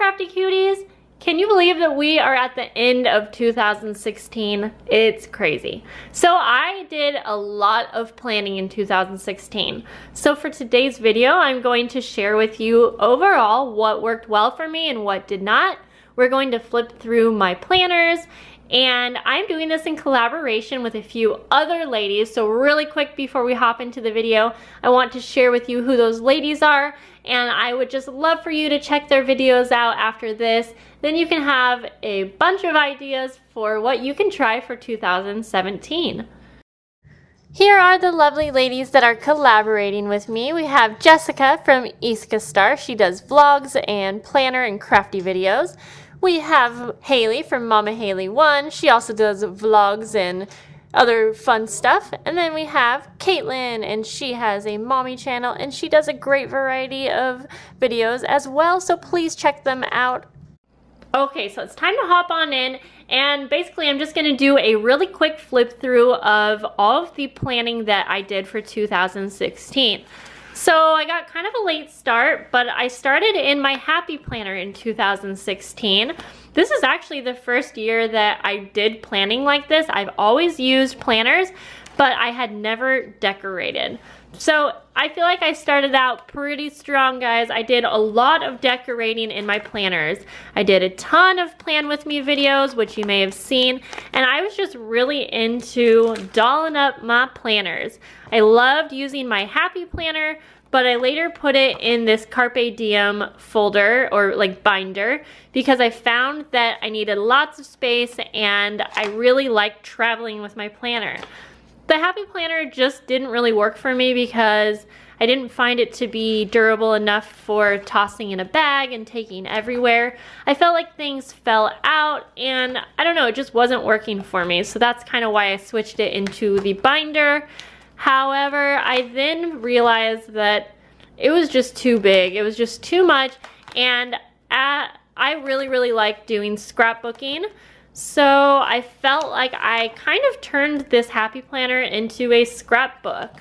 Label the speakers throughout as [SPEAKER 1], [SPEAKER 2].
[SPEAKER 1] crafty cuties, can you believe that we are at the end of 2016? It's crazy. So I did a lot of planning in 2016. So for today's video, I'm going to share with you overall what worked well for me and what did not. We're going to flip through my planners, and I'm doing this in collaboration with a few other ladies. So really quick before we hop into the video, I want to share with you who those ladies are, and I would just love for you to check their videos out after this. Then you can have a bunch of ideas for what you can try for 2017. Here are the lovely ladies that are collaborating with me. We have Jessica from Iska Star. She does vlogs and planner and crafty videos. We have Haley from Mama Haley 1. She also does vlogs and other fun stuff. And then we have Caitlin, and she has a mommy channel, and she does a great variety of videos as well, so please check them out. Okay, so it's time to hop on in, and basically I'm just going to do a really quick flip through of all of the planning that I did for 2016. So I got kind of a late start, but I started in my Happy Planner in 2016. This is actually the first year that I did planning like this. I've always used planners, but I had never decorated. So I feel like I started out pretty strong, guys. I did a lot of decorating in my planners. I did a ton of Plan With Me videos, which you may have seen, and I was just really into dolling up my planners. I loved using my Happy Planner, but I later put it in this Carpe Diem folder, or like binder, because I found that I needed lots of space and I really liked traveling with my planner. The Happy Planner just didn't really work for me because I didn't find it to be durable enough for tossing in a bag and taking everywhere. I felt like things fell out, and I don't know, it just wasn't working for me. So that's kind of why I switched it into the binder. However, I then realized that it was just too big. It was just too much, and I really like doing scrapbooking. So I felt like I kind of turned this Happy Planner into a scrapbook.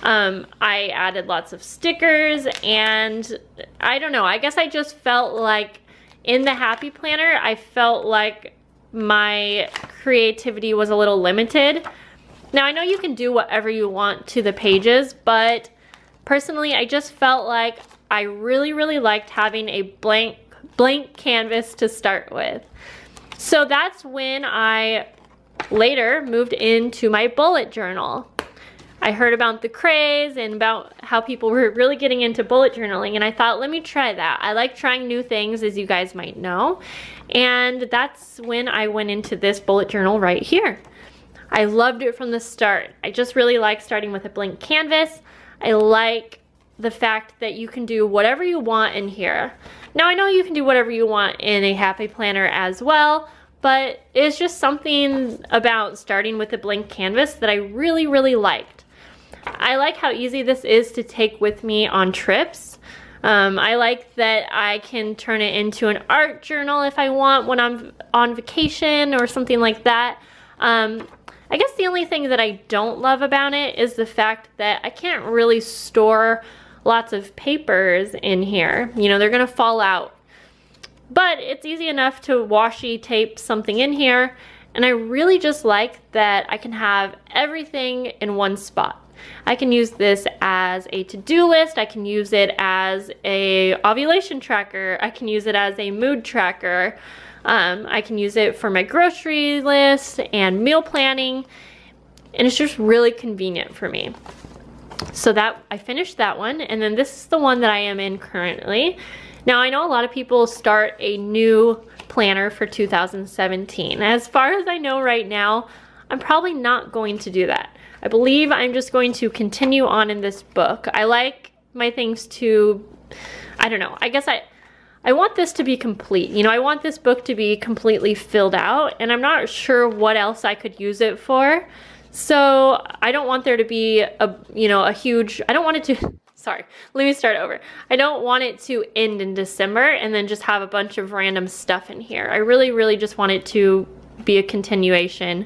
[SPEAKER 1] I added lots of stickers, and I don't know, I guess I just felt like in the Happy Planner, I felt like my creativity was a little limited. Now I know you can do whatever you want to the pages, but personally I just felt like I really liked having a blank canvas to start with. So that's when I later moved into my bullet journal. I heard about the craze and about how people were really getting into bullet journaling, and I thought, let me try that. I like trying new things, as you guys might know, and that's when I went into this bullet journal right here. I loved it from the start. I just really like starting with a blank canvas. I like the fact that you can do whatever you want in here. Now I know you can do whatever you want in a Happy Planner as well, but it's just something about starting with a blank canvas that I really liked. I like how easy this is to take with me on trips. I like that I can turn it into an art journal if I want when I'm on vacation or something like that. I guess the only thing that I don't love about it is the fact that I can't really store lots of papers in here. You know, they're gonna fall out. But it's easy enough to washi tape something in here, and I really just like that I can have everything in one spot. I can use this as a to-do list, I can use it as a ovulation tracker, I can use it as a mood tracker, I can use it for my grocery list and meal planning, and it's just really convenient for me. So that I finished that one, and then this is the one that I am in currently. Now I know a lot of people start a new planner for 2017. As far as I know right now, I'm probably not going to do that. I believe I'm just going to continue on in this book. I like my things to, I don't know, I guess I want this to be complete. You know, I want this book to be completely filled out, and I'm not sure what else I could use it for. So I don't want there to be a huge, I don't want it to, sorry, let me start over. I don't want it to end in December and then just have a bunch of random stuff in here. I really just want it to be a continuation.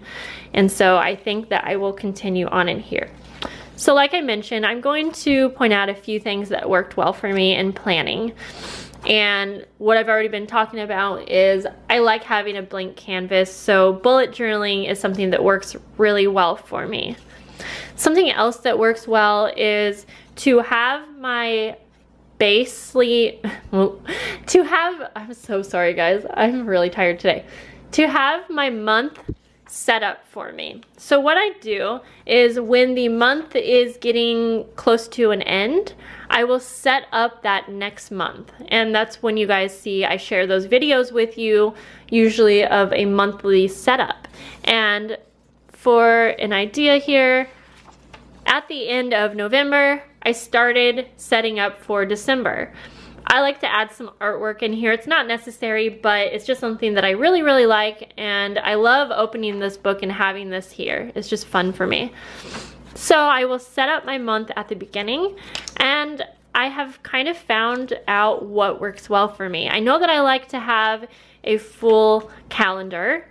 [SPEAKER 1] And so I think that I will continue on in here. So like I mentioned, I'm going to point out a few things that worked well for me in planning. And what I've already been talking about is I like having a blank canvas, so bullet journaling is something that works really well for me. Something else that works well is to have my I'm so sorry guys, I'm really tired today. To have my month set up for me. So what I do is when the month is getting close to an end, I will set up that next month. And that's when you guys see I share those videos with you, usually of a monthly setup. And for an idea here, at the end of November, I started setting up for December. I like to add some artwork in here. It's not necessary, but it's just something that I really, really like, and I love opening this book and having this here. It's just fun for me. So I will set up my month at the beginning, and I have kind of found out what works well for me. I know that I like to have a full calendar.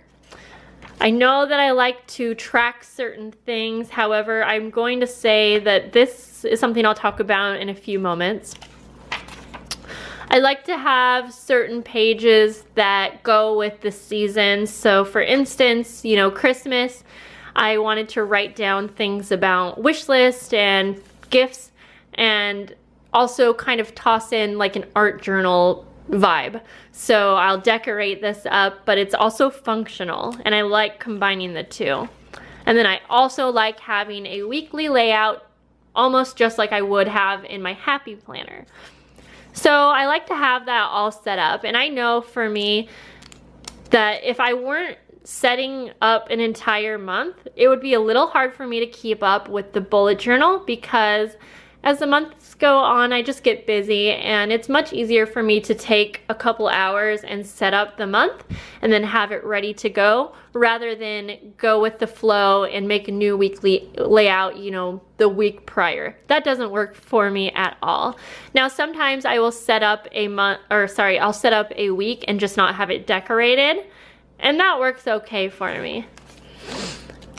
[SPEAKER 1] I know that I like to track certain things. However, I'm going to say that this is something I'll talk about in a few moments. I like to have certain pages that go with the season. So for instance, you know, Christmas, I wanted to write down things about wish list and gifts, and also kind of toss in like an art journal vibe. So I'll decorate this up, but it's also functional, and I like combining the two. And then I also like having a weekly layout, almost just like I would have in my happy planner. So I like to have that all set up, and I know for me that if I weren't setting up an entire month, it would be a little hard for me to keep up with the bullet journal, because as the months go on, I just get busy, and it's much easier for me to take a couple hours and set up the month and then have it ready to go, rather than go with the flow and make a new weekly layout, you know, the week prior. That doesn't work for me at all. Now, sometimes I will set up I'll set up a week and just not have it decorated, and that works okay for me.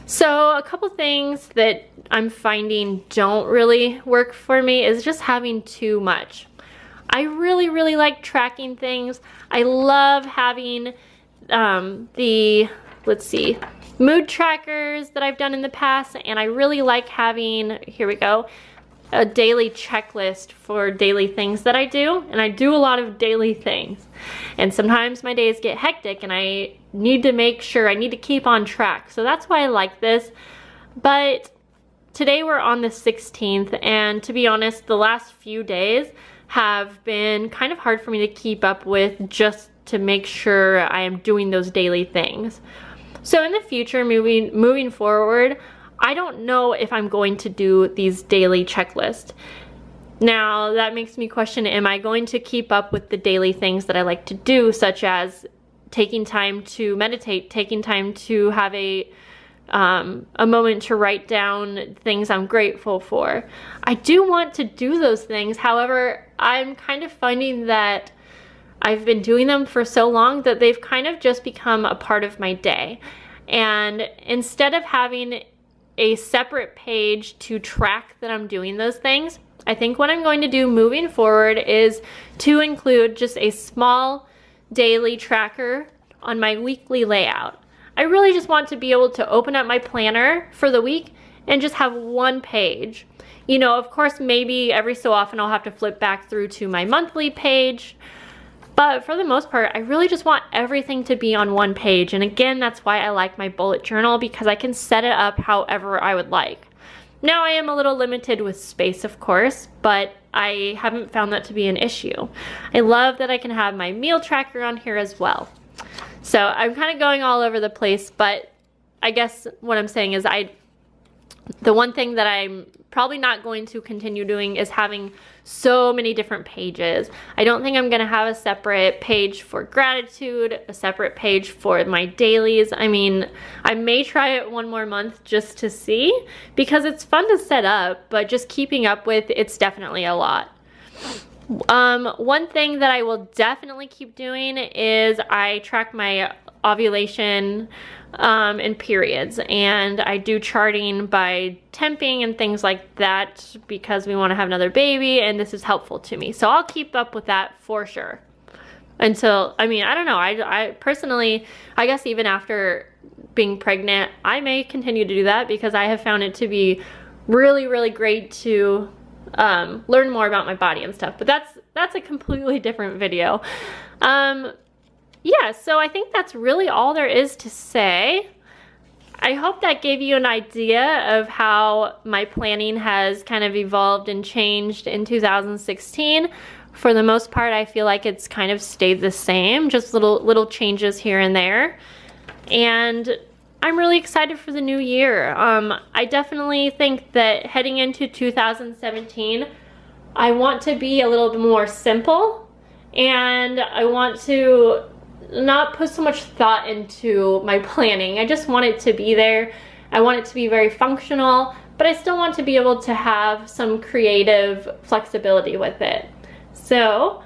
[SPEAKER 1] So a couple things that I'm finding don't really work for me is just having too much. I really, really like tracking things. I love having mood trackers that I've done in the past, and I really like having, here we go, a daily checklist for daily things that I do, and I do a lot of daily things. And sometimes my days get hectic and I need to make sure, I need to keep on track. So that's why I like this. But today we're on the 16th, and to be honest, the last few days have been kind of hard for me to keep up with, just to make sure I am doing those daily things. So in the future, moving forward, I don't know if I'm going to do these daily checklists. Now, that makes me question, am I going to keep up with the daily things that I like to do, such as taking time to meditate, taking time to have a moment to write down things I'm grateful for. I do want to do those things. However, I'm kind of finding that I've been doing them for so long that they've kind of just become a part of my day. And instead of having a separate page to track that I'm doing those things, I think what I'm going to do moving forward is to include just a small daily tracker on my weekly layout. I really just want to be able to open up my planner for the week and just have one page. You know, of course, maybe every so often I'll have to flip back through to my monthly page, but for the most part, I really just want everything to be on one page. And again, that's why I like my bullet journal, because I can set it up however I would like. Now, I am a little limited with space, of course, but I haven't found that to be an issue. I love that I can have my meal tracker on here as well. So I'm kind of going all over the place, but I guess what I'm saying is the one thing that I'm probably not going to continue doing is having so many different pages. I don't think I'm gonna have a separate page for gratitude, a separate page for my dailies. I mean, I may try it one more month just to see, because it's fun to set up, but just keeping up with, it's definitely a lot. One thing that I will definitely keep doing is I track my ovulation and periods, and I do charting by temping and things like that because we want to have another baby, and this is helpful to me. So I'll keep up with that for sure. Until, I mean, I don't know, I personally, I guess even after being pregnant, I may continue to do that because I have found it to be really, really great to learn more about my body and stuff. But that's a completely different video. Yeah, so I think that's really all there is to say. I hope that gave you an idea of how my planning has kind of evolved and changed in 2016. For the most part, I feel like it's kind of stayed the same, just little changes here and there. And I'm really excited for the new year. I definitely think that heading into 2017, I want to be a little bit more simple, and I want to not put so much thought into my planning. I just want it to be there. I want it to be very functional, but I still want to be able to have some creative flexibility with it. So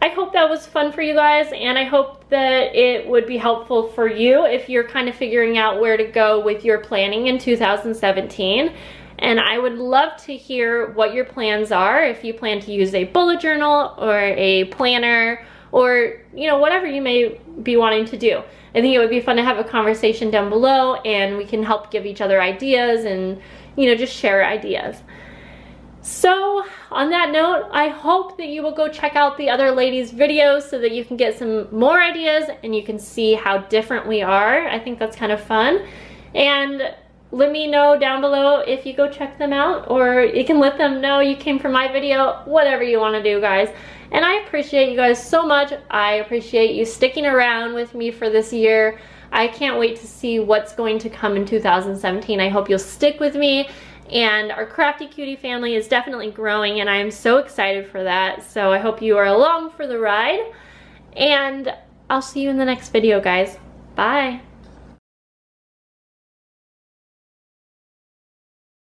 [SPEAKER 1] I hope that was fun for you guys, and I hope that it would be helpful for you if you're kind of figuring out where to go with your planning in 2017. And I would love to hear what your plans are, if you plan to use a bullet journal or a planner, or you know, whatever you may be wanting to do. I think it would be fun to have a conversation down below, and we can help give each other ideas and, you know, just share ideas. So on that note, I hope that you will go check out the other ladies' videos so that you can get some more ideas and you can see how different we are. I think that's kind of fun. And let me know down below if you go check them out, or you can let them know you came from my video, whatever you want to do, guys. And I appreciate you guys so much. I appreciate you sticking around with me for this year. I can't wait to see what's going to come in 2017. I hope you'll stick with me. And our Crafty Cutie family is definitely growing, and I am so excited for that. So I hope you are along for the ride. And I'll see you in the next video, guys. Bye.